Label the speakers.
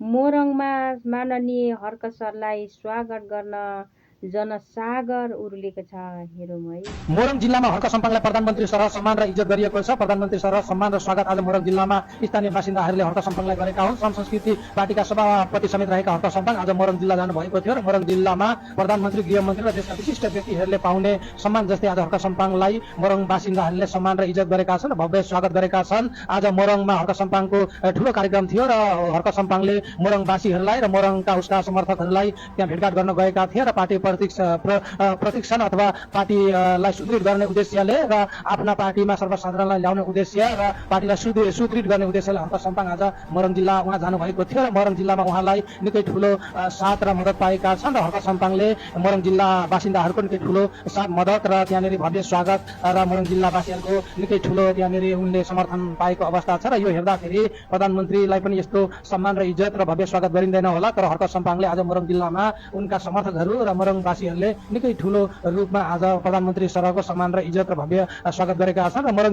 Speaker 1: मोरङमा माननीय हर्क सरलाई स्वागत गर्न जनसागर उर्लेको छ। हेरौँ है।
Speaker 2: मोरङ जिल्लामा हर्क सम्पाङलाई प्रधानमन्त्री सरह सम्मान र इज्जत गरिएको छ। प्रधानमन्त्री सरह सम्मान र स्वागत आज मोरङ जिल्लामा स्थानीय बासिन्दाहरूले हर्क सम्पाङलाई गरेका हुन्। श्रम संस्कृति पार्टीका सभापति समेत रहेका हर्क सम्पाङ आज मोरङ जिल्ला जानुभएको थियो र मोरङ जिल्लामा प्रधानमन्त्री, गृहमन्त्री र देशका विशिष्ट व्यक्तिहरूले पाउने सम्मान जस्तै आज हर्क सम्पाङलाई मोरङ बासिन्दाहरूले सम्मान र इज्जत गरेका छन्, भव्य स्वागत गरेका छन्। आज मोरङमा हर्क सम्पाङको ठुलो कार्यक्रम थियो र हर्क सम्पाङले मोरङवासीहरूलाई र मोरङका उसका समर्थकहरूलाई त्यहाँ भेटघाट गर्न गएका थिए र पार्टी प्रशिक्षण अथवा पार्टीलाई सुदृढ गर्ने उद्देश्यले र आफ्ना पार्टीमा सर्वसाधारणलाई ल्याउने उद्देश्य र पार्टीलाई सुदृढ गर्ने उद्देश्यले हर्क सम्पाङ आज मोरङ जिल्ला उहाँ जानुभएको थियो र मोरङ जिल्लामा उहाँलाई निकै ठुलो साथ र मद्दत पाएका छन् र हर्क सम्पाङले मोरङ जिल्ला बासिन्दाहरूको निकै ठुलो साथ मद्दत र त्यहाँनिर भव्य स्वागत र मोरङ जिल्लावासीहरूको निकै ठुलो त्यहाँनिर उनले समर्थन पाएको अवस्था छ र यो हेर्दाखेरि प्रधानमन्त्रीलाई पनि यस्तो सम्मान र इज्जत र भव्य स्वागत गरिँदैन होला, तर हर्क सम्पाङले आज मोरङ जिल्लामा उनका समर्थकहरू र मोरङवासीहरूले निकै ठुलो रूपमा आज प्रधानमन्त्री सरहको सम्मान र इज्जत र भव्य स्वागत गरेका छन् र मोरङ